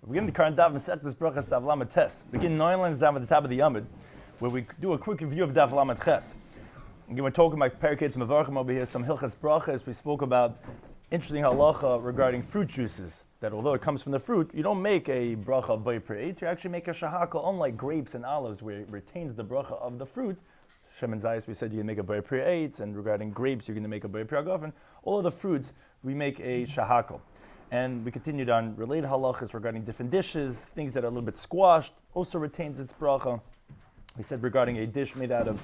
We begin the current Daf Masechtas Beruchas Daf Lamed Tes. Begin 9 lines down at the top of the Yomid, where we do a quick review of Daf Lamed Ches. Again, we're talking about Perikets Mevarchim over here, some Hilchas Brachas. We spoke about interesting halacha regarding fruit juices, that although it comes from the fruit, you don't make a bracha by pre'et, you actually make a shahakal, unlike grapes and olives, where it retains the bracha of the fruit. Shem and Zayas, we said you can make a by pre'et, and regarding grapes, you're going to make a by pre'agafen. All of the fruits, we make a shahakal. And we continued on related halachas regarding different dishes, things that are a little bit squashed, also retains its bracha. We said regarding a dish made out of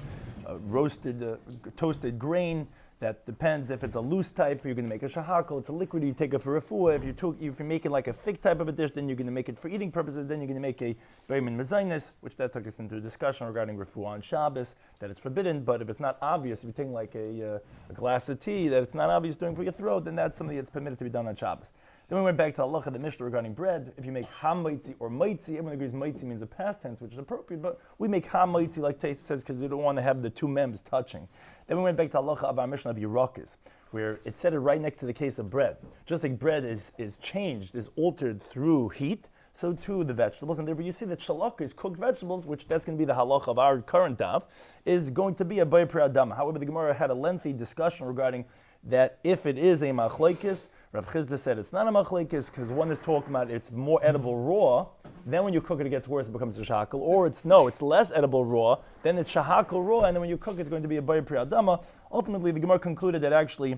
toasted grain, that depends if it's a loose type, you're going to make a shahakal. It's a liquid, you take it for refuah. If you're making like a thick type of a dish, then you're going to make it for eating purposes. Then you're going to make a beimin mezainis, which that took us into a discussion regarding refuah on Shabbos, that it's forbidden. But if it's not obvious, if you're taking like a glass of tea that it's not obvious doing for your throat, then that's something that's permitted to be done on Shabbos. Then we went back to halacha, the Mishnah regarding bread. If you make ha-maitzi or maitzi, everyone agrees maitzi means a past tense, which is appropriate, but we make ha-maitzi like Taisa says because we don't want to have the two mems touching. Then we went back to halacha of our Mishnah of Beruchas, where it said it right next to the case of bread. Just like bread is changed, is altered through heat, so too the vegetables, and therefore you see that shalaka, cooked vegetables, which that's going to be the halacha of our current daf, is going to be a bay pre'adama. However, the Gemara had a lengthy discussion regarding that if it is a machlekes, Rav Chizda said it's not a machlekes because one is talking about it's more edible raw, then when you cook it, it gets worse, it becomes a shahakal, or it's less edible raw, then it's shahakal raw, and then when you cook it, it's going to be a bay pre'adama. Ultimately, the Gemara concluded that actually,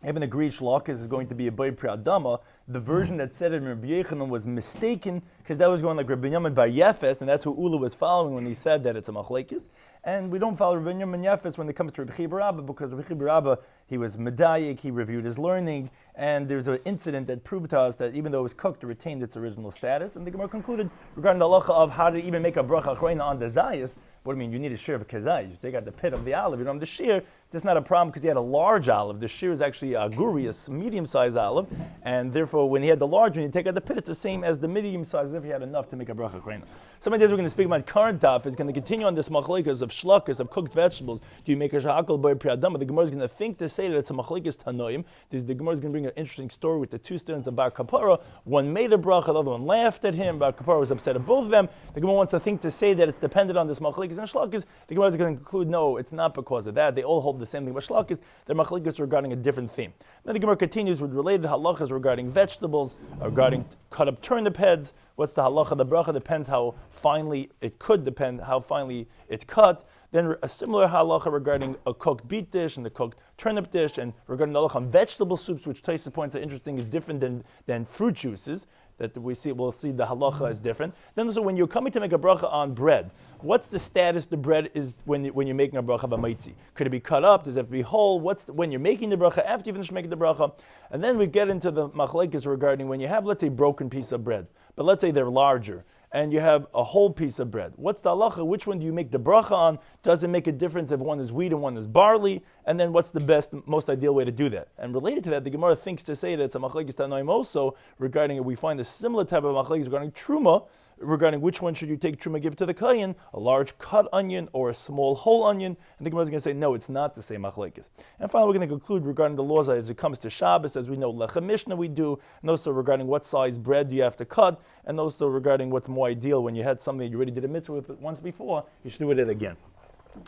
even agreed shalakis is going to be a bay pre'adama. The version that said it in Rabbi Yechanan was mistaken, because that was going like Rabbi Yamin bar Yefes, and that's what Ula was following when he said that it's a machlekes. And we don't follow Rabbi Yamin Yefes when it comes to Rabbi Rabba, because Rabbi Rabba, he was medayik, he reviewed his learning, and there's an incident that proved to us that even though it was cooked, it retained its original status. And the Gemara concluded regarding the halacha of how to even make a bracha achrayna on the zayas. What do you mean? You need a shear of a kezayis. You take out the pit of the olive, you don't have the shear. That's not a problem because he had a large olive. The shear is actually a guri, a medium-sized olive, and therefore when he had the large one, you take out the pit, it's the same as the medium-sized if he had enough to make a bracha achrayna. Some of the days we're going to speak about current daf is going to continue on this machlekas of shlakas, of cooked vegetables. Do you make a shahakal by priyadama? The Gemara is going to think to say that it's a machlekas tanoim. The Gemara is going to bring an interesting story with the two students of Bar Kapara. One made a bracha, the other one laughed at him. Bar Kapara was upset at both of them. The Gemara wants to think to say that it's dependent on this machlekas and shlakas. The Gemara is going to conclude, no, it's not because of that. They all hold the same thing. But shlakas, they're machlekas regarding a different theme. Then the Gemara continues with related halachas regarding vegetables, regarding cut up turnip heads. What's the halacha? The bracha depends how finely, it could depend how finely it's cut. Then a similar halacha regarding a cooked beet dish and the cooked turnip dish, and regarding the halacha on vegetable soups, which Taisa points out interesting, is different than fruit juices. That we'll see the halacha is different. Then also when you're coming to make a bracha on bread, what's the status the bread is when you're making a bracha of a maitzi? Could it be cut up? Does it have to be whole? When you're making the bracha, after you finish making the bracha? And then we get into the machlekes regarding when you have, let's say, broken piece of bread, but let's say they're larger, and you have a whole piece of bread. What's the halacha? Which one do you make the bracha on? Does it make a difference if one is wheat and one is barley? And then what's the most ideal way to do that? And related to that, the Gemara thinks to say that it's a machlekes tanoim also regarding, we find a similar type of machlekes regarding truma, regarding which one should you take truma, give to the kayin, a large cut onion or a small whole onion. And the Gemara is going to say, no, it's not the same machlekes. And finally, we're going to conclude regarding the laws as it comes to Shabbos. As we know, lechem mishnah we do, and also regarding what size bread do you have to cut, and also regarding what's more ideal when you had something that you already did a mitzvah with once before, you should do it again.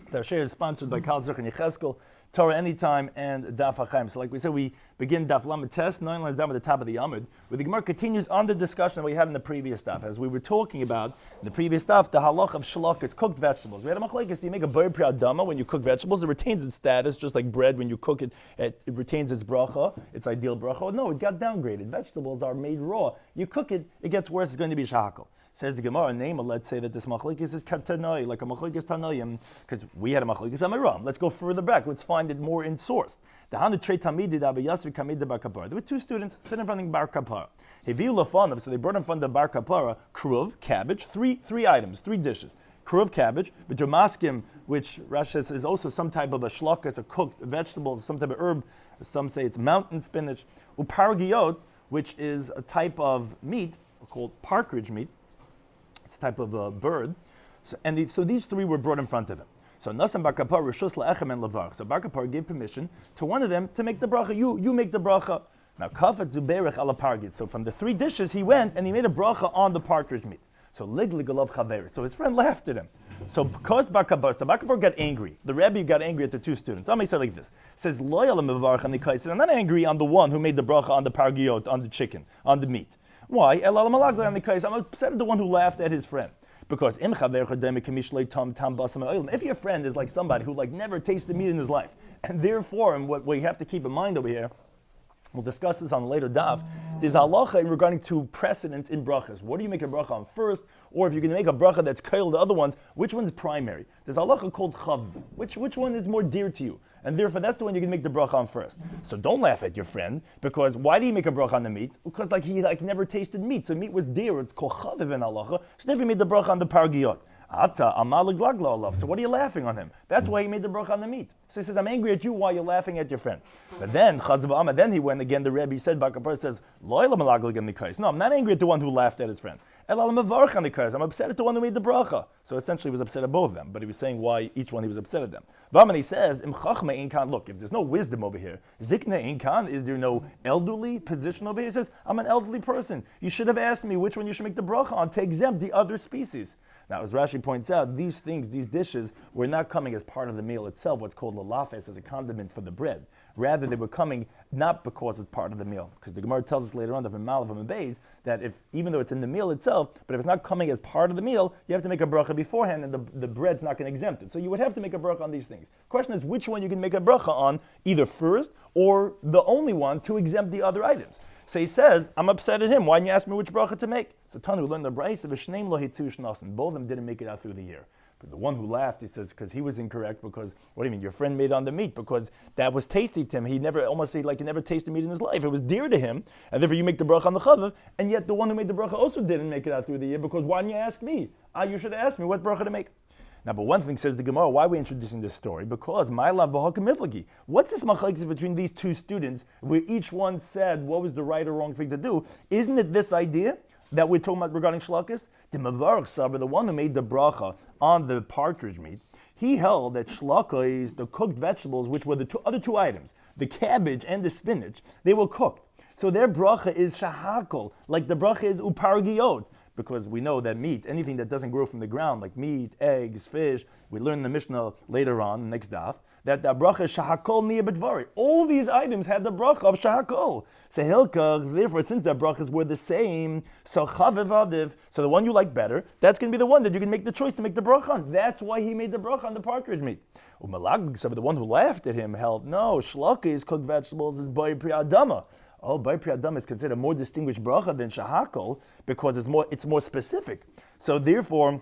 So our share is sponsored by Kal Zech and Yecheskel, Torah Anytime, and Daf HaChaim. So like we said, we begin Daf Lamed Tes, 9 lines down at the top of the Amud, where the Gemara continues on the discussion that we had in the previous Daf. As we were talking about in the previous Daf, the halach of shalak is cooked vegetables. We had a machlekes, do you make a bar pre'adama when you cook vegetables? It retains its status, just like bread, when you cook it, it retains its bracha, its ideal bracha. No, it got downgraded. Vegetables are made raw. You cook it, it gets worse, it's going to be shahakal. Says the Gemara, let's say that this machlekes is katanoi, like a machlekes tanoim, because we had a machlekes amiram. Let's go further back. Let's find it more in source. There were two students sitting in front of Bar Kapara. So they brought in front of Bar Kapara kruv, cabbage, three items, three dishes. Kruv, cabbage, b'dramaskim, which Rashi says is also some type of a shlokas, a cooked vegetable, some type of herb. Some say it's mountain spinach. Upargiot, which is a type of meat called partridge meat. It's a type of bird. So these three were brought in front of him. So Nasan Bar Kapar Rishus La'echem and Lavar. So Bar Kapar gave permission to one of them to make the bracha. You make the bracha. Now, kafet zuberich ala pargit. So from the 3 dishes, he went and he made a bracha on the partridge meat. So liglig alav chaver. So his friend laughed at him. So because Bar Kabar got angry, the Rebbe got angry at the 2 students. I'm going to say like this. It says, loyal mevarach on the kais. I'm not angry on the one who made the bracha on the pargiot, on the chicken, on the meat. Why? Elal malagli on the kais. I'm upset at the one who laughed at his friend. Because if your friend is like somebody who never tasted meat in his life, and therefore, and what we have to keep in mind over here, we'll discuss this on a later daf, there's halacha regarding to precedence in brachas. What do you make a bracha on first? Or if you're going to make a bracha that's kail the other ones, which one's primary? There's halacha called chav. Which one is more dear to you? And therefore, that's the one you're going to make the bracha on first. So don't laugh at your friend, because why do you make a bracha on the meat? Because he never tasted meat. So meat was dear. It's called chaviv in halacha. So therefore, he made the bracha on the pargiot. So what are you laughing on him? That's why he made the bracha on the meat. So he says, I'm angry at you while you're laughing at your friend. But then, then he went again, the Rebbe said, Bakapar says, no, I'm not angry at the one who laughed at his friend. I'm upset at the one who made the bracha. So essentially he was upset at both of them, but he was saying why each one he was upset at them. And he says, look, if there's no wisdom over here, zikna inkan, is there no elderly position over here? He says, I'm an elderly person. You should have asked me which one you should make the bracha on to exempt the other species. Now, as Rashi points out, these things, these dishes, were not coming as part of the meal itself, what's called lalafes, as a condiment for the bread. Rather, they were coming not because it's part of the meal. Because the Gemara tells us later on, that if, even though it's in the meal itself, but if it's not coming as part of the meal, you have to make a bracha beforehand, and the bread's not going to exempt it. So you would have to make a bracha on these things. Question is, which one you can make a bracha on, either first, or the only one to exempt the other items. So he says, I'm upset at him. Why didn't you ask me which bracha to make? So Tanu learned the brayse of Shneim lo hitzu shnasan. Both of them didn't make it out through the year. But the one who laughed, he says, because he was incorrect, because, what do you mean, your friend made on the meat, because that was tasty to him. He never, almost say, he never tasted meat in his life. It was dear to him, and therefore you make the bracha on the chavav, and yet the one who made the bracha also didn't make it out through the year, because why didn't you ask me? You should have asked me what bracha to make. Now, but one thing says the Gemara, why are we introducing this story? Because my love b'hakam. What's this machlekes between these 2 students, where each one said what was the right or wrong thing to do? Isn't it this idea that we're talking about regarding shlakis? The mavarach saber, the one who made the bracha on the partridge meat, he held that shlakis, the cooked vegetables, which were the other 2 items, the cabbage and the spinach, they were cooked. So their bracha is shahakol, like the bracha is upargiot. Because we know that meat, anything that doesn't grow from the ground, like meat, eggs, fish, we learn in the Mishnah later on, next daf, that the bracha is shahakol niya b'dvari. All these items had the bracha of shahakol. So hilkach, therefore, since the brachas were the same, so chaviv adiv, so the one you like better, that's going to be the one that you can make the choice to make the bracha on. That's why he made the bracha on the partridge meat. Umalag, so the one who laughed at him held, no, shlakis, cooked vegetables, is by priyadama. Oh, Bai Priyadam is considered a more distinguished bracha than Shahakol because it's more specific. So therefore,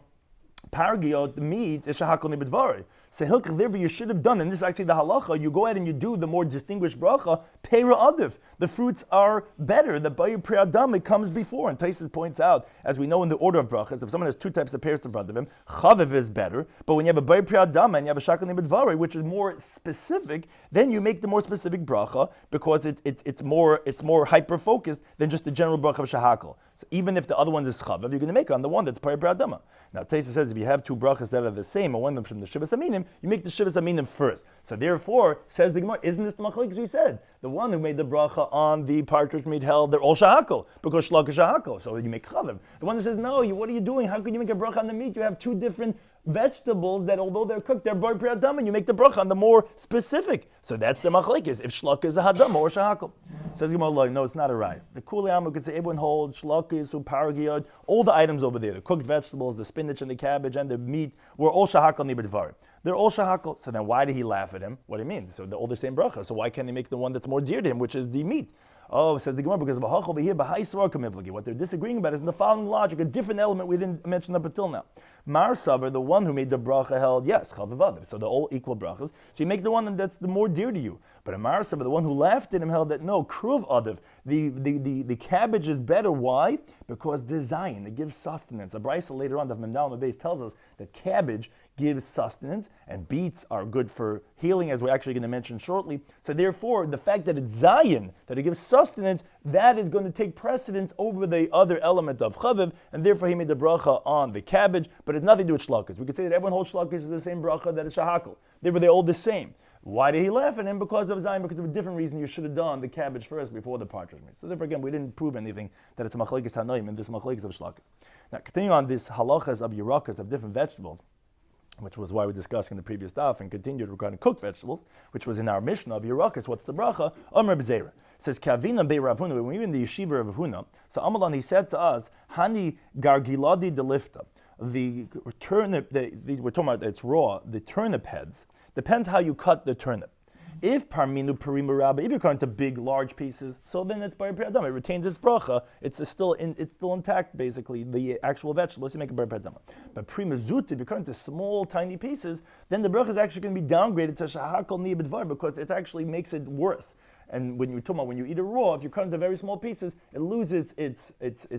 Pargiot, the meat, is Shahakol Nibidvari. So Hilkach, therefore, you should have done, and this is actually the halacha, you go ahead and you do the more distinguished bracha, Peira Adif. The fruits are better. The Bai Priyadam, it comes before. And Taisus points out, as we know in the order of brachas, if someone has 2 types of pears in front of him, Chaviv is better, but when you have a Bai Priyadam and you have a Shahakol Nibidvari, which is more specific, then you make the more specific bracha because it's more hyper-focused than just the general bracha of Shahakol. So even if the other one is Chaviv, you're going to make on the one that's Bai Priyadam. Now Taisus says if you have 2 brachas that are the same, and one of them from the Shivas Aminim, you make the Shivas Aminim first. So therefore, says the Gemara, isn't this the machlekes we said? The one who made the bracha on the partridge meat held, they're all shahakol, because shlak is shahakol, so you make chaviv. The one that says, no, what are you doing? How can you make a bracha on the meat? You have 2 different vegetables that, although they're cooked, they're bar priyadam, and you make the bracha on the more specific. So that's the machlekes, if shlak is a hadam or shahakol. Says Gemara, no, it's not a right. The Kuliyam could say everyone holds shlak is upargiyod, all the items over there, the cooked vegetables, the spinach and the cabbage and the meat, were all shahakol nibidvar. They're all shahakol. So then why did he laugh at him? What do you mean? So they're all the same bracha. So why can't he make the one that's more dear to him, which is the meat? Oh, says the Gemara, because of a over here, what they're disagreeing about is in the following logic, a different element we didn't mention up until now. Mar Savar, the one who made the bracha held, yes, Chaviv Adiv, so they're all equal brachas. So you make the one that's the more dear to you. But Mar Savar, the one who laughed at him held that no, Kruv Adiv, the cabbage is better. Why? Because design, it gives sustenance. A brisa later on, Daf Memdal Mabez tells us that cabbage gives sustenance, and beets are good for healing, as we're actually going to mention shortly. So therefore, the fact that it's Zayin, that it gives sustenance, that is going to take precedence over the other element of Chaviv, and therefore he made the bracha on the cabbage, but it's nothing to do with shlakas. We could say that everyone holds shlakas is the same bracha that is shahakal. They're all the same. Why did he laugh at him? Because of Zion, because of a different reason you should have done the cabbage first before the partridge meat. So therefore, again, we didn't prove anything that it's a machlekes hanoim and this machlekes of shlakas. Now, continuing on this halachas of yerakas of different vegetables, which was why we discussed in the previous daf and continued regarding cooked vegetables, which was in our Mishnah of yerakas. What's the bracha? Amar b'zeira says Kavina be Rav Huna. When we were in the yeshiva of Huna, so Amalan he said to us, Hani gargiladi delifta. The turnip, we're talking about it's raw. The turnip heads depends how you cut the turnip. If parminu parima rabba, if you're cutting into big, large pieces, so then it's bar priyadama. It retains its bracha. It's still intact, basically, the actual vegetables. You make a bar priyadama. But prima zut, if you're cutting into small, tiny pieces, then the bracha is actually going to be downgraded to shahakol niyabidvar because it actually makes it worse. And when you're talking about when you eat it raw, if you cut into very small pieces, it loses its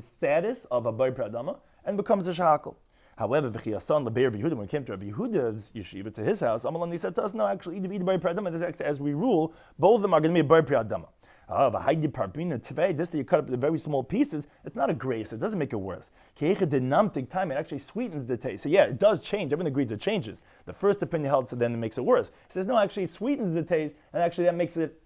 status of a bar priyadama and becomes a shahakol. However, when it came to Rabbi Yehuda's yeshiva, to his house, Amalani said to us, no, actually, eat bar priyadama, as we rule, both of them are going to be a bar priyadama. However, this that you cut up into very small pieces, it's not a grace, it doesn't make it worse. It actually sweetens the taste. So yeah, it does change, everyone agrees it changes. The first opinion held, so then it makes it worse. He says, no, actually it sweetens the taste, and actually that makes it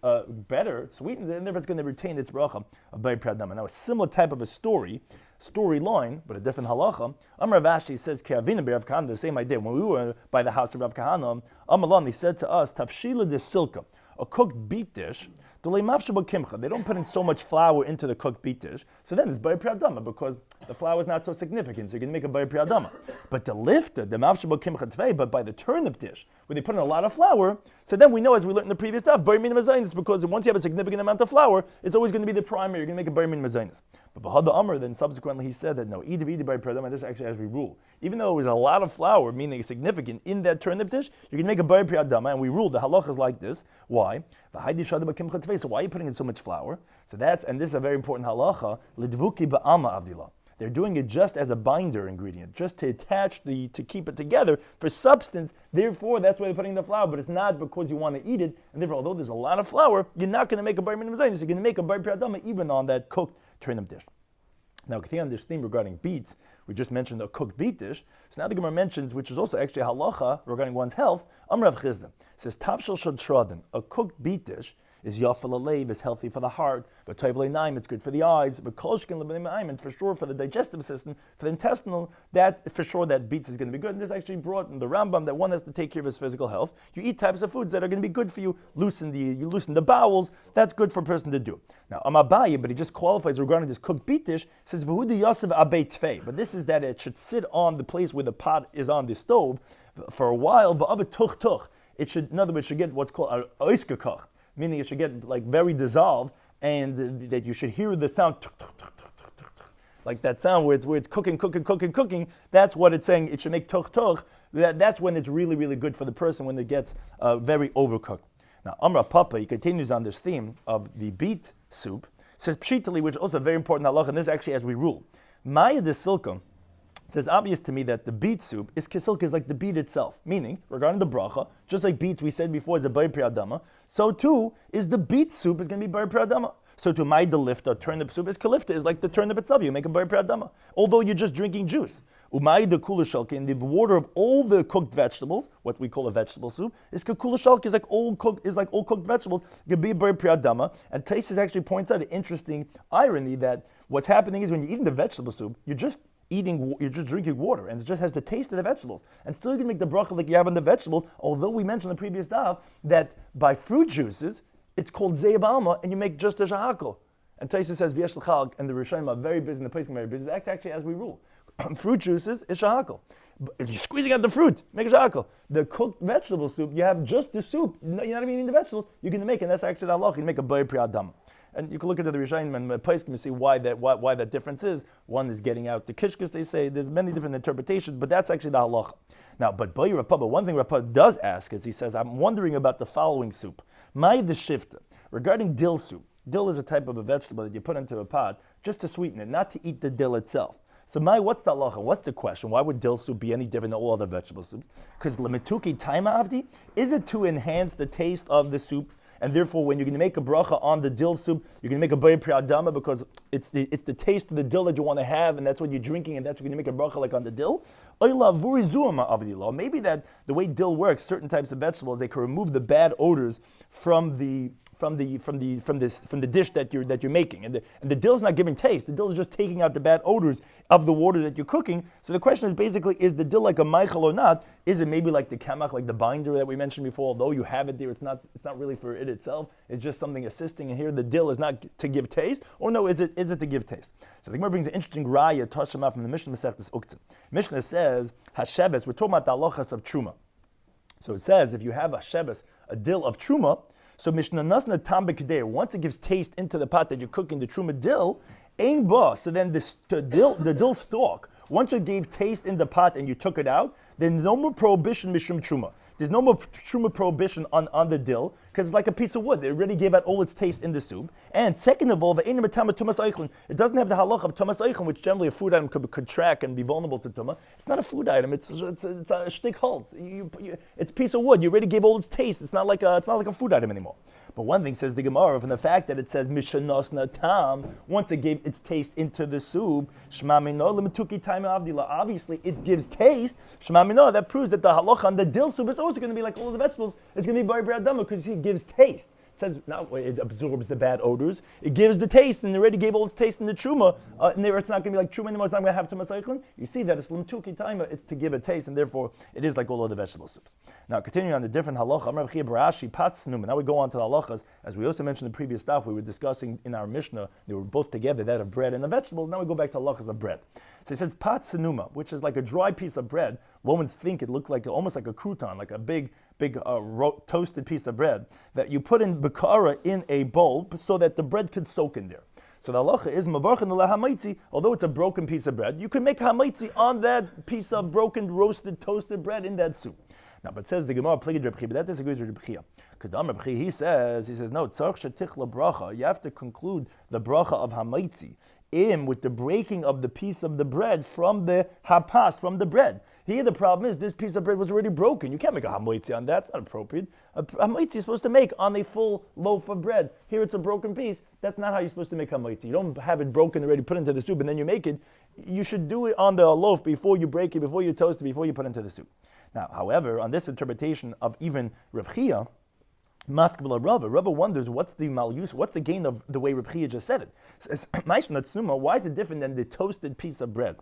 better, it sweetens it, and therefore it's going to retain its bracha of bar priyadama. Now a similar type of a storyline, but a different halacha. Rav Ashi says, Ke'avina b'Rav Kahana, the same idea. When we were by the house of Rav Kahana, Amalan, he said to us, Tafshila de silka, a cooked beet dish, they don't put in so much flour into the cooked beet dish, so then it's bar priyadama because the flour is not so significant, so you can make a bar priyadama. But the lifta, the mafshaba kimcha tvei, but by the turnip dish, where they put in a lot of flour, so then we know, as we learned in the previous stuff, bar min mazainis, because once you have a significant amount of flour, it's always going to be the primary, you're going to make a bar min mazainis. But Bahada Amr, then subsequently he said that no, eat bar priyadama, this actually as we rule. Even though it was a lot of flour, meaning significant, in that turnip dish, you can make a bar priyadama, and we ruled the halachas like this. Why? So why are you putting in so much flour? So and this is a very important halacha, lidvuki ba'ama avdila. They're doing it just as a binder ingredient, just to attach to keep it together for substance. Therefore, that's why they're putting the flour, but it's not because you want to eat it. And therefore, although there's a lot of flour, you're not going to make a bar mitzvah. You're going to make a bar priyadama even on that cooked turnip dish. Now, continuing on this theme regarding beets, we just mentioned a cooked beet dish. So now the Gemara mentions, which is also actually a halacha regarding one's health, Amrav Chizda says, Tavshel Shad Shradin, a cooked beet dish is yafal alev, is healthy for the heart, but toiv le'naim, it's good for the eyes, but kolshkin le'naim, and for sure for the digestive system, for the intestinal, that for sure that beets is going to be good. And this actually brought in the Rambam that one has to take care of his physical health. You eat types of foods that are going to be good for you, you loosen the bowels, that's good for a person to do. Now, Amabaye, but he just qualifies regarding this cooked beet dish, says, V'huda yasav abei tfei, but this is that it should sit on the place where the pot is on the stove for a while, v'avet tuch tuch. It should, in other words, should get what's called a oiskakach, meaning it should get like very dissolved, and that you should hear the sound like that sound where it's cooking. That's what it's saying. It should make tuch. That's when it's really, really good for the person, when it gets very overcooked. Now, Amra Papa, he continues on this theme of the beet soup, says pshitali, which is also a very important halach, and this is actually as we rule. Maya de silka says, obvious to me that the beet soup is kesilka, is like the beet itself. Meaning, regarding the bracha, just like beets we said before is a bar priyadama, so too is the beet soup is going to be bar priyadama. So to my delifta, turnip soup is kalifta, is like the turnip itself. You make a bar priyadama, although you're just drinking juice. Umay de kula shalki, in the water of all the cooked vegetables, what we call a vegetable soup, is kula shalki, is like all cooked vegetables. It could be a bar priyadama. And Taisus actually points out an interesting irony that what's happening is when you're eating the vegetable soup, you're just drinking water, and it just has the taste of the vegetables. And still you can make the bracha like you have on the vegetables, although we mentioned in the previous daf that by fruit juices, it's called zeib alma, and you make just a shahakol. And Taisa says, V'yesh l'chal, and the Rishonim are very busy, and the place is very busy. That's actually as we rule. Fruit juices is shahakol. If you're squeezing out the fruit, make a shahakol. The cooked vegetable soup, you have just the soup. You're not even eating the vegetables. You're going to make, and that's actually the halach. You make a bar priyadama. And you can look into the Rishonim and the Paiskim and see why that difference is. One is getting out the kishkas, they say. There's many different interpretations, but that's actually the halacha. Now, but one thing Rappa does ask is, he says, I'm wondering about the following soup. Mai the shifta, regarding dill soup. Dill is a type of a vegetable that you put into a pot just to sweeten it, not to eat the dill itself. So what's the halacha? What's the question? Why would dill soup be any different than all other vegetable soups? Because lemituki taima avdi, is it to enhance the taste of the soup? and therefore when you're going to make a bracha on the dill soup, you're going to make a bayir pri'adama because it's the taste of the dill that you want to have, and that's what you're drinking, and that's what you're going to make a bracha like on the dill. Maybe that the way dill works, certain types of vegetables, they can remove the bad odors from the dish that you're making, and the dill is not giving taste. The dill is just taking out the bad odors of the water that you're cooking. So the question is basically, is the dill like a meichel or not? Is it maybe like the kamach, like the binder that we mentioned before? Although you have it there, it's not really for it itself. It's just something assisting. And here the dill is not to give taste, or no, is it to give taste? So the Gemara brings an interesting raya Tashema from the Mishnah Masechtas Uktzim. Mishnah says hasheves. We're talking about the halachas of truma. So it says if you have a sheves, a dill of truma. So Mishnah Nasna Tam B'Kedei, once it gives taste into the pot that you're cooking the truma dill, ain ba. So then the dill stalk, once it gave taste in the pot and you took it out, then no more prohibition mishum truma. There's no more truma prohibition on the dill because it's like a piece of wood. It already gave out all its taste in the soup. And second of all, it doesn't have the halach of tumas eichlin, which generally a food item could track and be vulnerable to tumah. It's not a food item. It's a shtick holz. It's a piece of wood. You already gave all its taste. It's not like a food item anymore. But one thing says the Gemara from the fact that it says mishanosna tam, once it gave its taste into the soup, shema mino lematuki time avdila. Obviously, it gives taste. Shema mino, that proves that the halacha on the dill soup is also going to be like all the vegetables. It's going to be bar b'adama because it gives taste. It says not it absorbs the bad odors. It gives the taste, and it already gave all its taste in the truma. And there, it's not going to be like truma anymore. It's not going to have tumas eichlin. You see that it's lematuki time. It's to give a taste, and therefore it is like all other vegetable soups. Now, continuing on the different halacha, now we go on to the halachas. As we also mentioned in the previous stuff, we were discussing in our Mishnah, they were both together, that of bread and the vegetables. Now we go back to halachas of bread. So it says pat sinuma, which is like a dry piece of bread. One would think it looked like almost like a crouton, like a big toasted piece of bread that you put in bekara in a bowl so that the bread could soak in there. So the halacha is mavarchin hamaitzi. Although it's a broken piece of bread, you can make hamaitzi on that piece of broken, roasted, toasted bread in that soup. Now, but says the Gemara, but that disagrees with Rabbi Chia. Because the Rabbi Chia, he says, no, tzarch shetichla bracha. You have to conclude the bracha of hamaitzi with the breaking of the piece of the bread from the hapas, from the bread. Here the problem is this piece of bread was already broken. You can't make a hamaitzi on that. It's not appropriate. A hamaitzi is supposed to make on a full loaf of bread. Here it's a broken piece. That's not how you're supposed to make hamaitzi. You don't have it broken already, put into the soup, and then you make it. You should do it on the loaf before you break it, before you toast it, before you put it into the soup. Now, however, on this interpretation of even Rav Chia, Rava wonders what's the malus, what's the gain of the way Rav Chia just said it. Says, why is it different than the toasted piece of bread?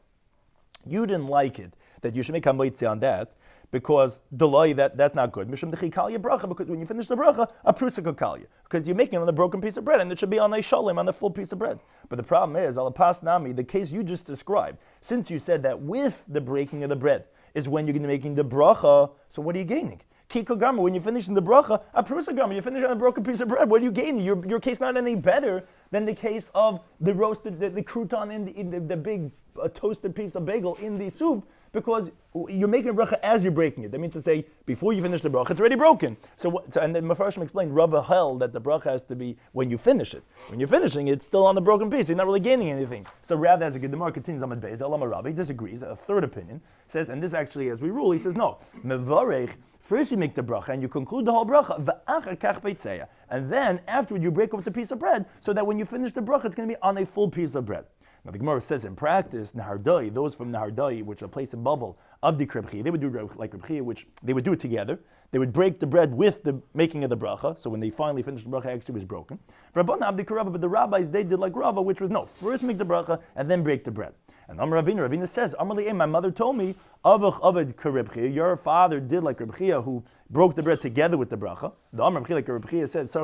You didn't like it that you should make hamaitzi on that because that's not good. Mishum dechikalya bracha, because when you finish the bracha, a prusika kalya, because you're making it on a broken piece of bread and it should be on a shalim, on a full piece of bread. But the problem is, alapas nami, the case you just described, since you said that with the breaking of the bread is when you're going to be making the bracha, so what are you gaining? Kiko gama, when you're finishing the bracha, a prusa gama, you're finishing on a broken piece of bread. What are you gaining? Your case not any better than the case of the roasted, the crouton in the big toasted piece of bagel in the soup, because you're making a bracha as you're breaking it. That means to say, before you finish the bracha, it's already broken. And then Mefarshim explained, Rava held that the bracha has to be when you finish it. When you're finishing it, it's still on the broken piece. You're not really gaining anything. So Rav, as a good, the Gemara continues, Amad Beis, Elama Rav, he disagrees. A third opinion says, and this actually, as we rule, he says, no. Mevarech, first you make the bracha, and you conclude the whole bracha, v'achar kach beitzeya. And then, afterward, you break off the piece of bread, so that when you finish the bracha, it's going to be on a full piece of bread. Now the Gemara says in practice, Nahardai, those from Nahardai, which are a place in Bavel of the Reb Chia, they would do like Reb Chia, which they would do it together. They would break the bread with the making of the bracha. So when they finally finished the bracha, actually was broken. But the rabbis, they did like Rava, which was no, first make the bracha and then break the bread. And Amar Ravina says, my mother told me, your father did like Reb Chia, who broke the bread together with the bracha. The Amar like Reb Chia says, you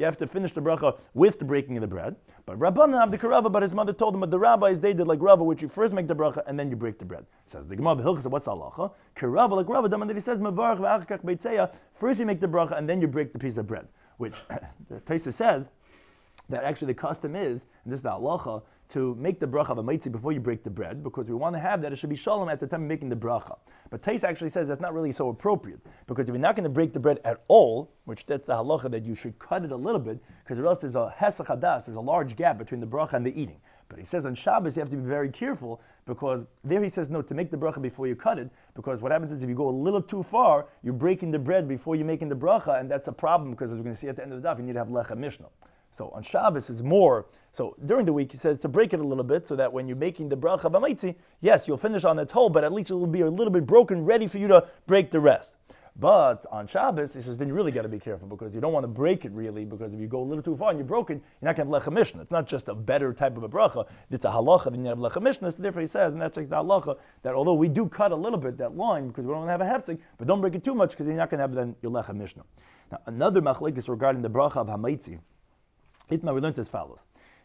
have to finish the bracha with the breaking of the bread. But but his mother told him, but the rabbis, they did like Rava, which you first make the bracha and then you break the bread. Says the Gemara, what's halacha? Kerava like Rava, and he says, first you make the bracha and then you break the piece of bread. Which the Taisa says that actually the custom is, and this is the halacha, to make the bracha of a maitzi before you break the bread, because we want to have that it should be shalom at the time of making the bracha. But Tais actually says that's not really so appropriate, because if you're not going to break the bread at all, which that's the halacha that you should cut it a little bit, because or else there's a hesach hadas, there's a large gap between the bracha and the eating. But he says on Shabbos you have to be very careful, because there he says no, to make the bracha before you cut it, because what happens is if you go a little too far, you're breaking the bread before you're making the bracha, and that's a problem, because as we're going to see at the end of the daf, you need to have lechem mishnah. So on Shabbos is more. So during the week he says to break it a little bit, so that when you're making the bracha of hamaitzi, yes, you'll finish on its whole, but at least it will be a little bit broken, ready for you to break the rest. But on Shabbos, he says, then you really got to be careful, because you don't want to break it really, because if you go a little too far and you're broken, you're not going to have lechem mishnah. It's not just a better type of a bracha. It's a halacha, then you have lechem mishnah. So therefore he says, and that's like the halacha, that although we do cut a little bit that line, because we don't want to have a hefsek, but don't break it too much, because you're not going to have then your lechem mishnah. Now another machlekes regarding the bracha of hamaitzi, Itma, we learned as follows.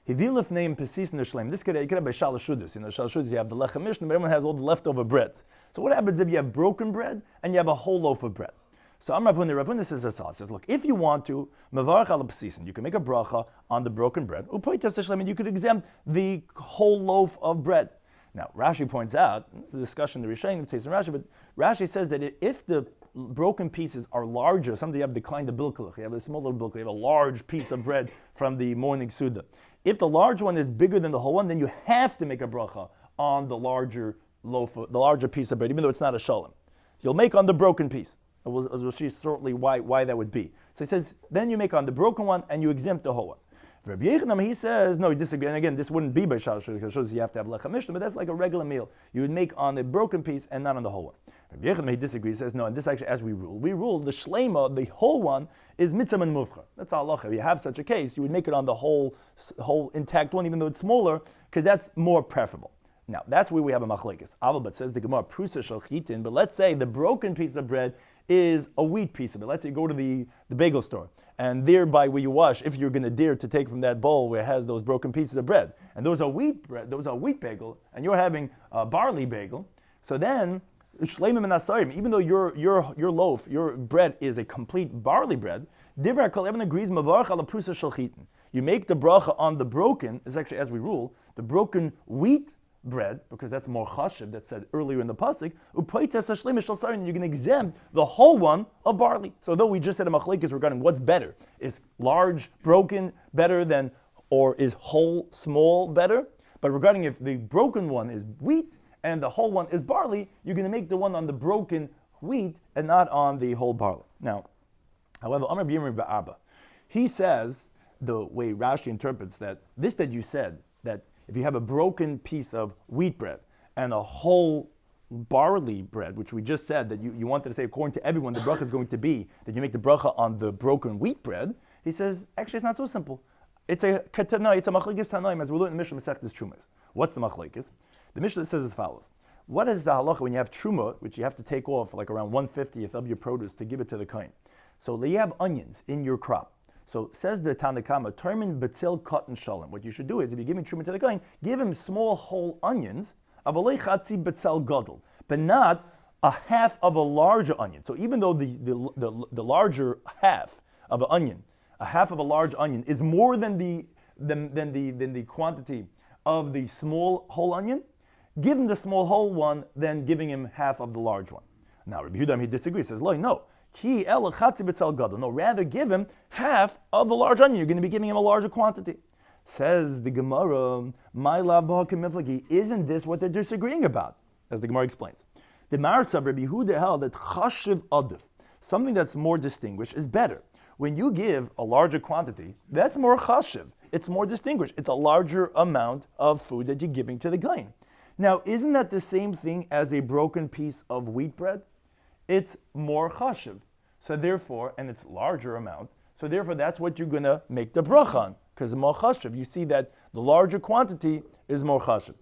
Hivilif name pesis neshleim. This could have by shalosh shudas. Shalosh shudas, you have the lechem mishnah, but everyone has all the leftover breads. So what happens if you have broken bread and you have a whole loaf of bread? So Rav Huna says this. Says, look, if you want to, mevarach al pesisin, you can make a bracha on the broken bread. Upoitas neshleim, and you could exempt the whole loaf of bread. Now Rashi points out, this is a discussion in the Rishonim, Tais and Rashi, but Rashi says that if the broken pieces are larger, sometimes you have declined the bilkelach, you have a small little bilkelach, you have a large piece of bread from the morning Suda. If the large one is bigger than the whole one, then you have to make a bracha on the larger loaf, the larger piece of bread, even though it's not a shalom. You'll make on the broken piece. We'll see shortly why that would be. So he says, then you make on the broken one and you exempt the whole one. Rabbi Yechonam, he says, no, he disagrees. And again, this wouldn't be by shalosh shudas, because it shows you have to have lechem mishnah, but that's like a regular meal. You would make on the broken piece and not on the whole one. Rabbi Yechonam, he disagrees, says, no, and this actually, as we rule the shleima, the whole one, is mitzvah and mufchar. That's halacha. If you have such a case, you would make it on the whole intact one, even though it's smaller, because that's more preferable. Now, that's where we have a machlekes. But says the Gemara, prusa shel chitin, but let's say the broken piece of bread is a wheat piece of it. Let's say you go to the bagel store, and thereby where you wash, if you're going to dare to take from that bowl where it has those broken pieces of bread, and those are wheat bread, those are wheat bagel, and you're having a barley bagel, so then shleimim and asayim, even though your loaf, your bread is a complete barley bread, divrei kol even agrees mavarach ala prusa shel chitin. You make the bracha on the broken, is actually as we rule, the broken wheat bread, because that's more chashiv, that's said earlier in the pasuk, and you're going to exempt the whole one of barley. So though we just said a machlekes regarding what's better, is large broken better than, or is whole small better? But regarding if the broken one is wheat and the whole one is barley, you're going to make the one on the broken wheat and not on the whole barley. Now, however, Amar B'Yirmiyah Ba'Abba, he says, the way Rashi interprets that you said, that if you have a broken piece of wheat bread and a whole barley bread, which we just said that you wanted to say according to everyone, the bracha is going to be that you make the bracha on the broken wheat bread, he says, actually it's not so simple. It's a katana, it's a machlekes tanaim, as we learned in the Mishnah Masechtas Trumas. What's the machlekes? The Mishnah says as follows. What is the halacha when you have truma, which you have to take off like around 1/50th of your produce to give it to the kohen? So you have onions in your crop. So says the Tanakama, Termin betzil cotton shalom. What you should do is, if you're giving truma to the kohen, give him small whole onions, avalei chatzi betzal gadol, but not a half of a larger onion. So even though the larger half of an onion, a half of a large onion is more than the quantity of the small whole onion, give him the small whole one, then giving him half of the large one. Now Rabbi Yehuda, he disagrees. Says, no. No, rather give him half of the large onion. You're going to be giving him a larger quantity. Says the Gemara, isn't this what they're disagreeing about? As the Gemara explains. The Marsab Rabbi Yehuda held that chashiv adif, something that's more distinguished, is better. When you give a larger quantity, that's more chashiv. It's more distinguished. It's a larger amount of food that you're giving to the kohen. Now, isn't that the same thing as a broken piece of wheat bread? It's more chashiv. So therefore, and it's larger amount, so therefore that's what you're going to make the bracha on, because more chashiv. You see that the larger quantity is more chashiv.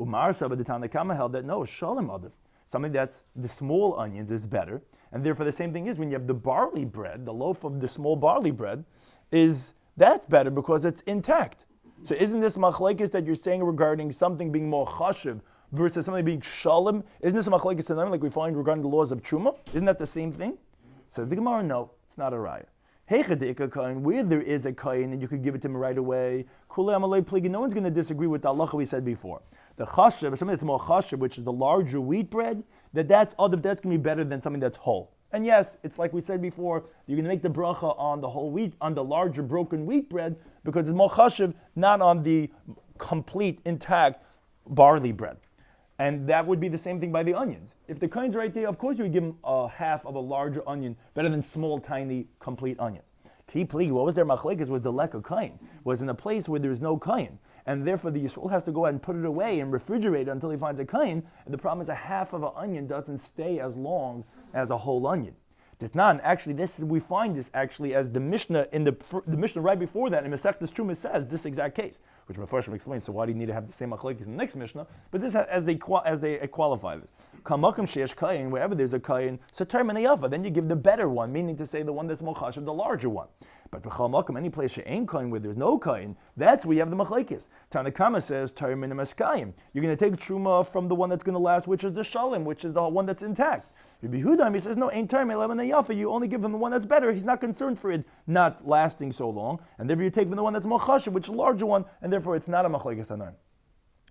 Umar Saba the Tanakama held that no, shalom adif, something that's the small onions is better, and therefore the same thing is when you have the barley bread, the loaf of the small barley bread, that's better because it's intact. So isn't this machlekes that you're saying regarding something being more chashiv versus something being shalom? Isn't this a machlekes tanaim like we find regarding the laws of truma? Isn't that the same thing? Says the Gemara, no, it's not a raya. Where there is a kohen and you could give it to him right away, no one's going to disagree with the halacha we said before. The chashiv, something that's more chashiv, which is the larger wheat bread, that's going to be better than something that's whole. And yes, it's like we said before, you're going to make the bracha on the whole wheat, on the larger broken wheat bread, because it's more chashiv, not on the complete, intact barley bread. And that would be the same thing by the onions. If the kain's right there, of course you would give him a half of a larger onion, better than small, tiny, complete onions. What was their machlekes was the lack of kain, was in a place where there's no kain. And therefore the Yisrael has to go ahead and put it away and refrigerate it until he finds a kain. And the problem is a half of an onion doesn't stay as long as a whole onion. Actually, we find this actually as the Mishnah the Mishnah right before that in Masechtas Truma says this exact case, which Mepharshim explains. So why do you need to have the same machlekes in the next Mishnah? But this as they qualify this. Kamakom sheyesh kain, wherever there's a kain, satar min hayafa, then you give the better one, meaning to say the one that's more chashav, the larger one. But for Chamakom, any place she'ain kain where there's no kain, that's where you have the machlekes. Tanakama says tar min haskayim. You're going to take truma from the one that's going to last, which is the shalim, which is the one that's intact. Rabbi Yehuda, he says, no, ain't time, you only give him the one that's better. He's not concerned for it not lasting so long. And therefore you take from the one that's more chashiv, which is a larger one, and therefore it's not a machlekes tanaim.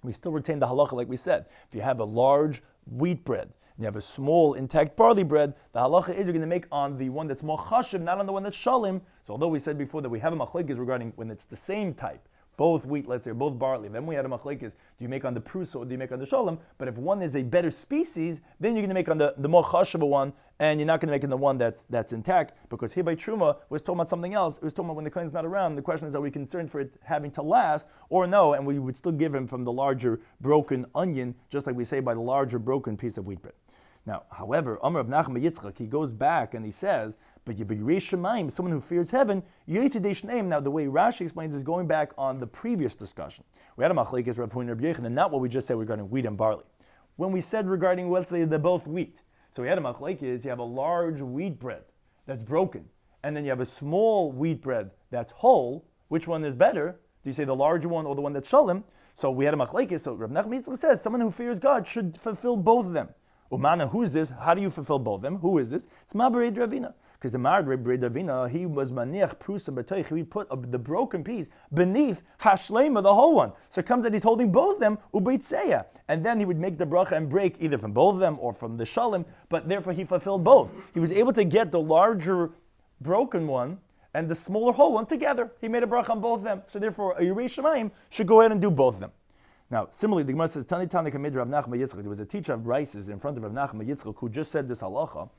We still retain the halacha like we said. If you have a large wheat bread, and you have a small intact barley bread, the halacha is you're going to make on the one that's more chashiv, not on the one that's shalim. So although we said before that we have a machlekes regarding when it's the same type, both wheat, let's say, both barley. Then we had a machlekes. Do you make on the prusa or do you make on the shalom? But if one is a better species, then you're going to make on the more chashava one, and you're not going to make on the one that's intact, because here by truma was talking about something else. It was talking about when the kohen's not around. The question is, are we concerned for it having to last or no? And we would still give him from the larger broken onion, just like we say by the larger broken piece of wheat bread. Now, however, Amar of Nachman Yitzchak, he goes back and he says, but someone who fears heaven, now the way Rashi explains is going back on the previous discussion. We had a machlekes Rav Huna and Rabbi Yechon, and not what we just said regarding wheat and barley. When we said regarding, let's say, they're both wheat. So we had a machlekes, you have a large wheat bread that's broken, and then you have a small wheat bread that's whole. Which one is better? Do you say the larger one or the one that's shalom? So we had a machlekes. So Rav Nachman Yitzchak says someone who fears God should fulfill both of them. Umana, who's this? How do you fulfill both of them? Who is this? It's Ma'abarei Ravina. Because the Ma'abarei Ravina, he was maniach prusa b'toich. He put the broken piece beneath hashleima, the whole one. So it comes that he's holding both of them, ubeitzeya. And then he would make the bracha and break either from both of them or from the shalim, but therefore he fulfilled both. He was able to get the larger broken one and the smaller whole one together. He made a bracha on both of them. So therefore, a Yirei Shamayim should go ahead and do both of them. Now, similarly, the Gemara says, Tani Kamid Rav Nachman Yitzchak. There was a teacher of Brises in front of Rav Nachman Yitzchak who just said this halacha,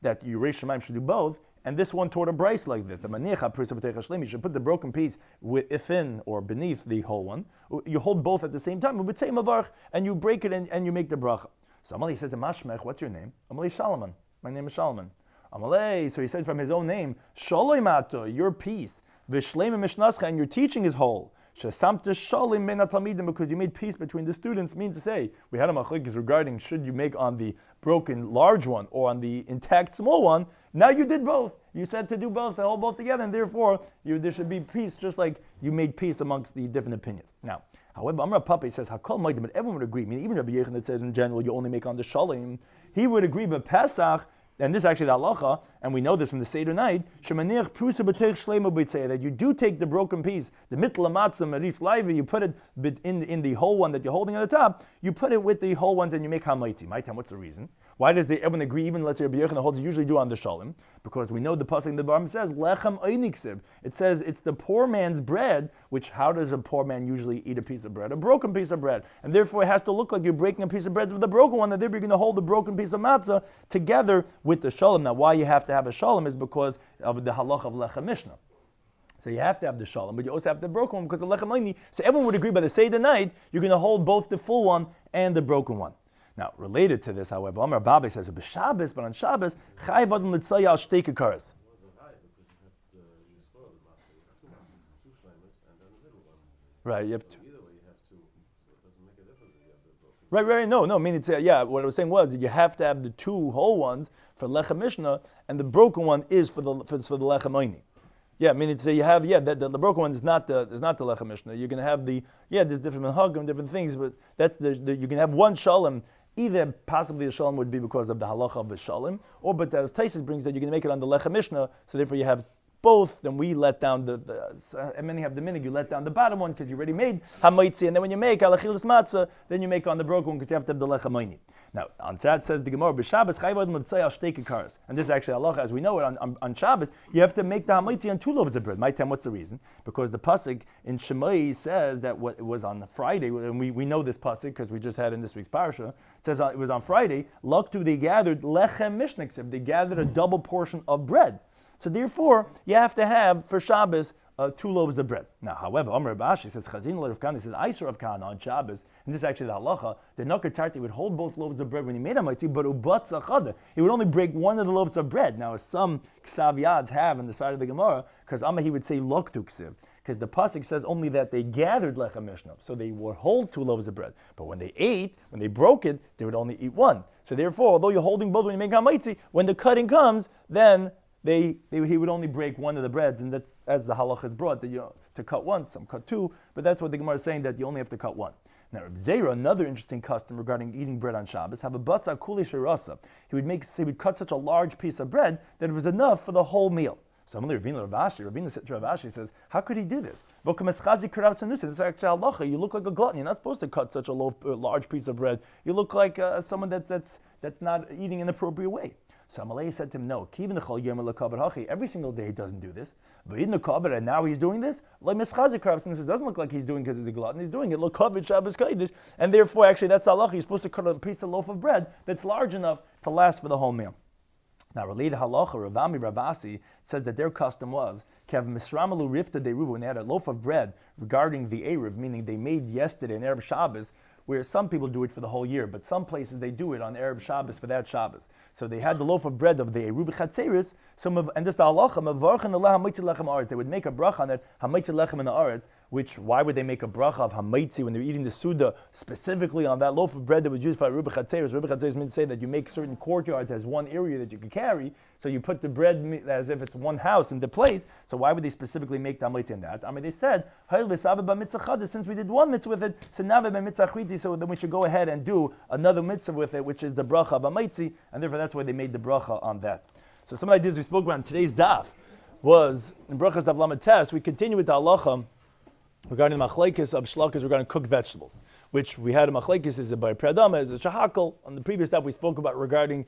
that Yirei Shamayim should do both, and this one taught a Brise like this. The Manicha Prusa B'tei Chashleim, you should put the broken piece within or beneath the whole one. You hold both at the same time, and you break it and you make the bracha. So Amalei says, Mashmech, what's your name? Amalei Shalaman. My name is Shalaman. Amalei, so he said from his own name, Shaloimato, your peace, V'shleim Mishnascha, and your teaching is whole. Shesamta shalim min hatalmidim, because you made peace between the students. Means to say, we had a machlekes regarding should you make on the broken large one or on the intact small one. Now you did both. You said to do both, to hold both together, and therefore there should be peace, just like you made peace amongst the different opinions. Now, however, Amar Pape says Hakol Maidim, but everyone would agree. I mean, even Rabbi Yechon that says in general you only make on the shalim, he would agree. But Pesach, and this is actually the halacha, and we know this from the Seder night, that you do take the broken piece, the mitla matzah marif laiva, you put it in the whole one that you're holding at the top, you put it with the whole ones and you make hamleitzi. My time, what's the reason? Why does everyone agree, even let's say Rabbi Yochanan holds, usually do on the shalim? Because we know the pasuk in the Barim says, lechem einiksiv. It says it's the poor man's bread, which how does a poor man usually eat a piece of bread? A broken piece of bread. And therefore it has to look like you're breaking a piece of bread with the broken one, and therefore you're going to hold the broken piece of matzah together with the shalim. Now why you have to have a shalim is because of the halach of lechem mishnah. So you have to have the shalim, but you also have the broken one because of lechem eini. So everyone would agree by the Seder night, you're going to hold both the full one and the broken one. Now, related to this, however, Amar Babe says, but on Shabbos, chayv adam l'tzayah al shtei kekaras. Right, you have to. Right, no, I mean, it's, what I was saying was, you have to have the two whole ones for lechem mishnah, and the broken one is for the lechem eini. Yeah, I mean, it's you have the broken one is not the lechem mishnah. You're going to have there's different minhagim, different things, but that's you can have one shalom. Either possibly the shalom would be because of the halacha of the shalom, or but as Taisus brings that you can make it on the lechem mishnah, so therefore you have both, then we let down and many have the minhag, you let down the bottom one because you already made hamaitzi, and then when you make alachilas matzah, then you make on the broken one because you have to have the lechamayni. Now, on Sat says the Gemara, b'Shabbos chayvad l'mtzay al shtei kikaras. And this is actually halacha, as we know it, on Shabbos, you have to make the hamaitzi on 2 loaves of bread. My time, what's the reason? Because the pasuk in Shemai says that what it was on Friday, and we know this pasuk because we just had in this week's parasha. It says it was on Friday. Laktu, they gathered lechem mishniksev. They gathered a double portion of bread. So therefore, you have to have for Shabbos 2 loaves of bread. Now, however, Amr Bashi says Chazin Rav Kahana says Isur of Kahana on Shabbos, and this is actually the halacha. The Nakar Tarti would hold both loaves of bread when he made a maitzi, but ubatz achada, he would only break one of the loaves of bread. Now, as some ksav yads have on the side of the Gemara, because Amma he would say loktu ksiv, because the pasuk says only that they gathered lechem mishnah, so they would hold 2 loaves of bread. But when they broke it, they would only eat 1. So therefore, although you're holding both when you make hamaitzi, when the cutting comes, then he would only break one of the breads, and that's as the halach is brought, that to cut 1, some cut 2, but that's what the Gemara is saying, that you only have to cut 1. Now, Reb Zera, another interesting custom regarding eating bread on Shabbos, have a batza kuli shirasa. He would cut such a large piece of bread that it was enough for the whole meal. So Ravina says, how could he do this? This is actually halacha. You look like a glutton. You're not supposed to cut such a large piece of bread. You look like someone that's not eating in an appropriate way. So Amalei said to him, no, every single day he doesn't do this. And now he's doing this? Since it doesn't look like he's doing because he's a glutton, he's doing it. And therefore, actually, that's halacha. You're supposed to cut a piece of loaf of bread that's large enough to last for the whole meal. Now, related halacha, Ravami Ravasi says that their custom was Kev Misramalu Rifta Deruva, when they had a loaf of bread regarding the Erev, meaning they made yesterday an Erev Shabbos, where some people do it for the whole year, but some places they do it on Erev Shabbos for that Shabbos. So they had the loaf of bread of the Eruv Chatzeris, and this halacha, Mavarchan Allah Hamaitzi Lechem Aretz. They would make a bracha on it, Hamaitzi Lechem in the Aretz, which, why would they make a bracha of Hamaitzi when they're eating the Suda, specifically on that loaf of bread that was used for Eruv Chatzeris? Eruv Chatzeris means to say that you make certain courtyards as one area that you can carry, so you put the bread as if it's one house into place. So why would they specifically make the Hamaitzi in that? I mean, they said, since we did one mitzvah with it, so then we should go ahead and do another mitzvah with it, which is the bracha of Hamaitzi, and therefore that's why they made the bracha on that. So some of the ideas we spoke about in today's daf was, in Beruchas Daf Lamed Tes, we continue with the halacha regarding the machlekes of shlokas regarding cooked vegetables, which we had a machlekes is a by pradama, is a shahakal. On the previous daf we spoke about regarding,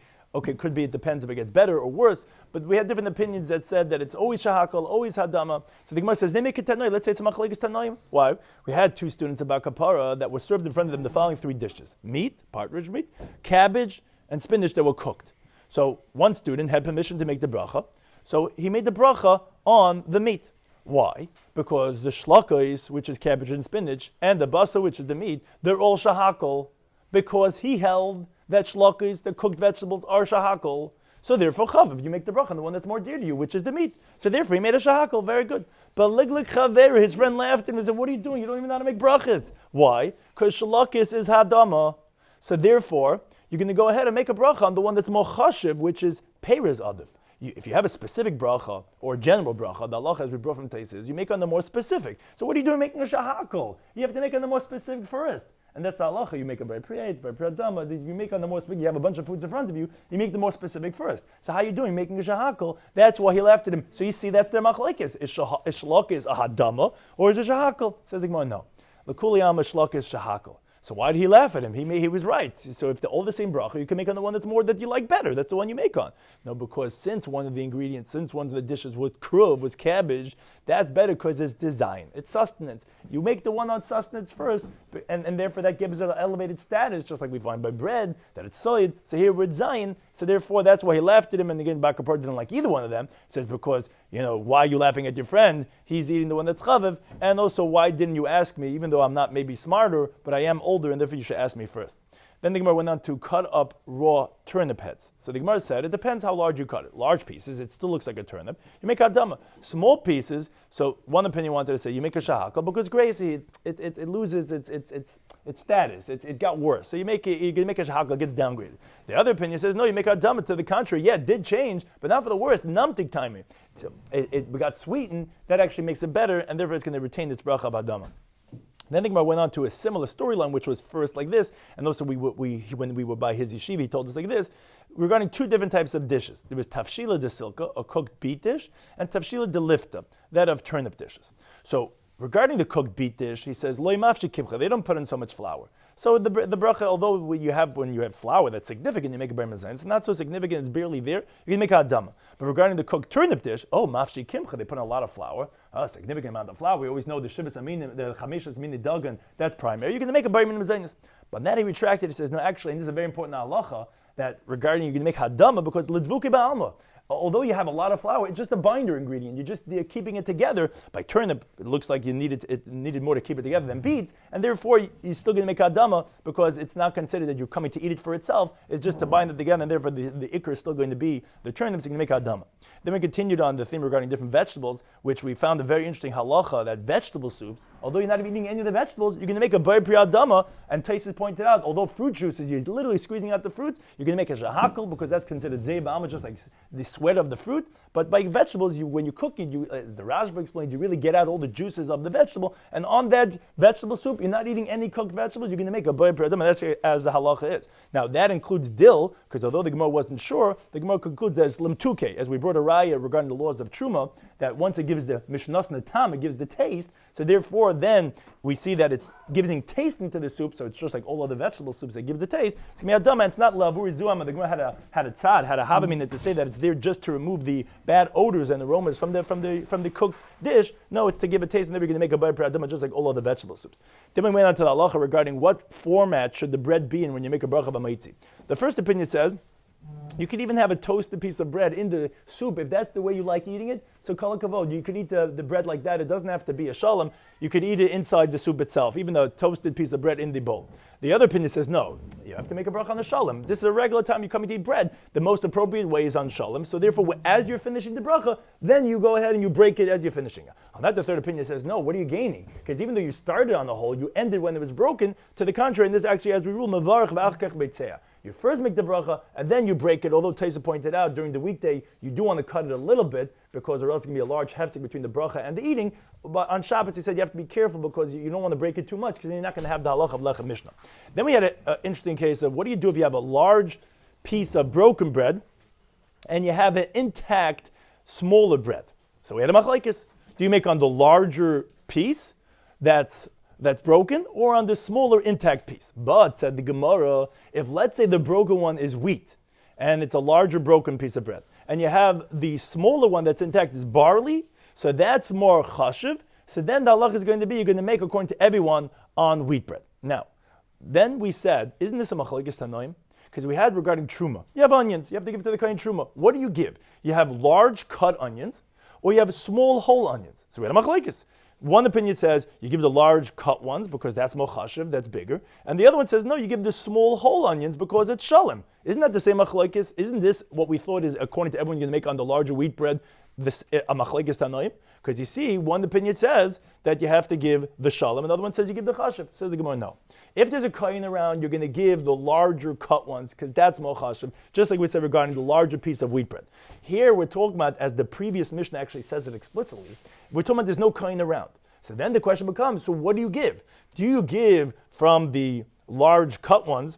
could be it depends if it gets better or worse, but we had different opinions that said that it's always shahakal, always hadama. So the Gemara says, they make it tanoi, let's say it's a machlekes tanoim. Why? We had 2 students about kapara that were served in front of them the following 3 dishes: meat, partridge meat, cabbage, and spinach that were cooked. So one student had permission to make the bracha, so he made the bracha on the meat. Why? Because the shlakos, which is cabbage and spinach, and the basa, which is the meat, they're all shahakol, because he held that shlakos, the cooked vegetables, are shahakol. So therefore, chav, you make the bracha on the one that's more dear to you, which is the meat. So therefore, he made a shahakol. Very good. But liglik chaver, his friend laughed and said, "What are you doing? You don't even know how to make brachas." Why? Because shlakos is hadama. So therefore, you're going to go ahead and make a bracha on the one that's more chashiv, which is peiros adif. If you have a specific bracha or a general bracha, the halacha as we brought from Taisis, you make on the more specific. So what are you doing making a shahakol? You have to make on the more specific first. And that's the halacha. You make it by priyat, by pradama. You make on the more specific. You have a bunch of foods in front of you. You make the more specific first. So how are you doing making a shahakol? That's why he laughed at him. So you see, that's their machlekes. Is shlok a hadama or is it shahakol? Says the Gemara, no. L'kuli am shlok is shahakol. So why did he laugh at him? He was right. So if they're all the same bracha, you can make on the one that's more that you like better. That's the one you make on. No, because since one of the ingredients, since one of the dishes was kruv, was cabbage, that's better because it's design. It's sustenance. You make the one on sustenance first, and therefore that gives it an elevated status, just like we find by bread, that it's soid. So here we're zayin. So therefore that's why he laughed at him, and again, Bakapur didn't like either one of them. He says, because, why are you laughing at your friend? He's eating the one that's chaviv. And also, why didn't you ask me, even though I'm not maybe smarter, but I am older, and therefore you should ask me first. Then the Gemara went on to cut up raw turnip heads. So the Gemara said, it depends how large you cut it. Large pieces, it still looks like a turnip. You make adama. Small pieces, so one opinion wanted to say, you make a shahakal, because gracie, it loses its status. It got worse. So you can make a shahakal, it gets downgraded. The other opinion says, no, you make adama. To the contrary. Yeah, it did change, but not for the worse. Numtik timing. So it got sweetened. That actually makes it better, and therefore it's going to retain its bracha of adama. Then the Gemara went on to a similar storyline, which was first like this, and also when we were by his yeshiva, he told us like this, regarding two different types of dishes. There was tafshila de silka, a cooked beet dish, and tafshila de lifta, that of turnip dishes. So regarding the cooked beet dish, he says, loy mafshi kimcha, they don't put in so much flour. So the bracha, although when you have flour that's significant, you make a bar mitzvah. It's not so significant, it's barely there, you can make a hadama. But regarding the cooked turnip dish, mafshi kimcha, they put in a lot of flour, a significant amount of flour. We always know the shivas aminim, the chamishas mini dagan, that's primary. You're going to make a bar mitzvah. But now he retracted, he says, no, actually, and this is a very important halacha, that regarding you're going to make hadama because lidvuki ba'alma. Although you have a lot of flour, it's just a binder ingredient. You're keeping it together. By turnip, it looks like it needed more to keep it together than beets, and therefore you're still going to make hadama because it's not considered that you're coming to eat it for itself. It's just to bind it together, and therefore the ikr is still going to be the turnips. You're going to make hadama. Then we continued on the theme regarding different vegetables, which we found a very interesting halacha that vegetable soups, although you're not eating any of the vegetables, you're going to make a bar pri hadama. And Taisus pointed out, although fruit juices, you're literally squeezing out the fruits, you're going to make a shahakal because that's considered zeh ba'alma, just like the sweat of the fruit. But by vegetables, when you cook it, the Rashba explained, you really get out all the juices of the vegetable. And on that vegetable soup, you're not eating any cooked vegetables. You're going to make a bar pri hadama. That's as the halacha is. Now that includes dill, because although the Gemara wasn't sure, the Gemara concludes as limtuke, as we brought a raya regarding the laws of truma, that once it gives the mishnas natam, it gives the taste. So therefore, then we see that it's giving taste into the soup. So it's just like all other vegetable soups that give the taste. It's going to be hadama. It's not lavuri zuama. The Gemara had a havamin to say that it's there just to remove the bad odors and aromas from the cooked dish. No, it's to give a taste, and then we're going to make a bar pri hadama just like all other vegetable soups. Then we went on to the halacha regarding what format should the bread be in when you make a bracha b'maitzi. The first opinion says you could even have a toasted piece of bread in the soup if that's the way you like eating it. So kol hakavod, you could eat the bread like that. It doesn't have to be a shalom. You could eat it inside the soup itself, even a toasted piece of bread in the bowl. The other opinion says no, you have to make a bracha on the shalom. This is a regular time you come to eat bread. The most appropriate way is on shalom. So therefore, as you're finishing the bracha, then you go ahead and you break it as you're finishing it. On that, the third opinion says no, what are you gaining? Because even though you started on the whole, you ended when it was broken. To the contrary, and this actually, as we rule, mavarich v'achkach beitzeah. You first make the bracha, and then you break it. Although Taisa pointed out, during the weekday, you do want to cut it a little bit, because or else it's going to be a large hefsek between the bracha and the eating. But on Shabbos, he said you have to be careful because you don't want to break it too much, because then you're not going to have the halacha of lechem mishnah. Then we had an interesting case of what do you do if you have a large piece of broken bread, and you have an intact, smaller bread. So we had a machlekes. Do you make on the larger piece that's broken, or on the smaller intact piece? But, said the Gemara, if let's say the broken one is wheat, and it's a larger broken piece of bread, and you have the smaller one that's intact is barley, so that's more chashiv, so then the halach is going to be, you're going to make according to everyone on wheat bread. Now, then we said, isn't this a machlekes tanoim? Because we had regarding truma. You have onions, you have to give it to the kohen truma. What do you give? You have large cut onions, or you have small whole onions. So we had a machlekes. One opinion says you give the large cut ones because that's more chashiv, that's bigger. And the other one says, no, you give the small whole onions because it's shalom. Isn't that the same machlekes? Isn't this what we thought is, according to everyone, you're going to make on the larger wheat bread, this a machlekes tanoim? Because you see, one opinion says that you have to give the shalom, another one says you give the chashiv. Says the Gemara, no. If there's a kohen around, you're going to give the larger cut ones because that's more chashiv, just like we said regarding the larger piece of wheat bread. Here we're talking about, as the previous Mishnah actually says it explicitly, we're talking about there's no kohen around. So then the question becomes, so what do you give? Do you give from the large cut ones?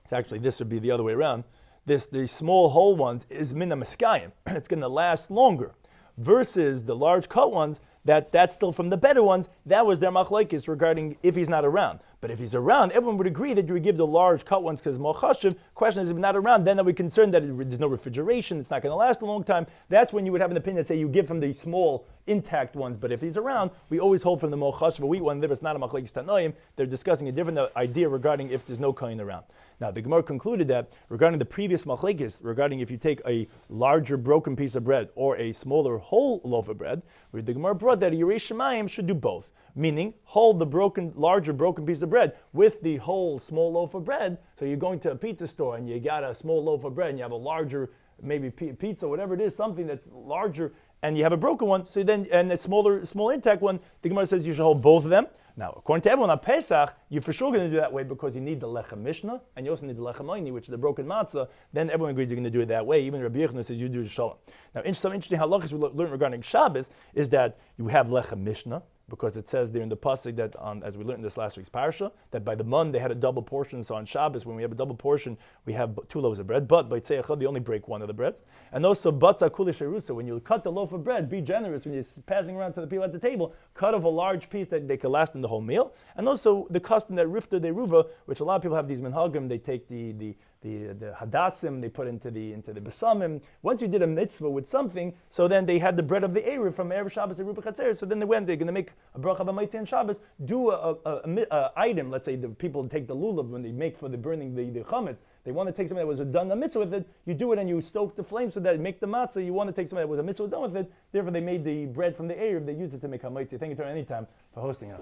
It's actually, this would be the other way around. The small whole ones is mina miskayim. It's going to last longer. Versus the large cut ones, that's still from the better ones. That was their machlekes regarding if he's not around. But if he's around, everyone would agree that you would give the large cut ones because more chashiv. Question is, if he's not around, then are we concerned that there's no refrigeration, it's not going to last a long time? That's when you would have an opinion that say you give from the small intact ones. But if he's around, we always hold from the more chashiv wheat one. If it's not a machlekes tanoim, they're discussing a different idea regarding if there's no kohen around. Now the Gemara concluded that regarding the previous machlekes, regarding if you take a larger broken piece of bread or a smaller whole loaf of bread, where the Gemara brought that a Yerei Shemayim should do both. Meaning, hold the larger broken piece of bread with the whole small loaf of bread. So you're going to a pizza store and you got a small loaf of bread and you have a larger, maybe pizza, whatever it is, something that's larger, and you have a broken one. So then, and a small intact one, the Gemara says you should hold both of them. Now, according to everyone on Pesach, you're for sure going to do that way because you need the lechem mishnah and you also need the lechem oini, which is the broken matzah. Then everyone agrees you're going to do it that way. Even Rabbi Yochanan says you do shalom. Now, some interesting halachas we learned regarding Shabbos is that you have lechem mishnah, because it says there in the pasuk that, as we learned in this last week's parsha, that by the month they had a double portion. So on Shabbos, when we have a double portion, we have 2 loaves of bread. But by Tzei Echad, you only break one of the breads. And also, Batza Kuli Sherusa, when you cut the loaf of bread, be generous when you're passing around to the people at the table. Cut off a large piece that they could last in the whole meal. And also the custom that Rifta de Ruva, which a lot of people have these minhagim, they take the hadassim, they put into the besamim. Once you did a mitzvah with something, so then they had the bread of the Erev from Erev Shabbos and Rupa Chatzer. So then they're going to make a bracha b'maitzi on Shabbos, do a item. Let's say the people take the lulav when they make for the burning the chametz. They want to take something that was done a mitzvah with it. You do it and you stoke the flame so that it make the matzah. You want to take something that was a mitzvah done with it. Therefore, they made the bread from the Erev. They used it to make hamaitzi. Thank you for any time for hosting us.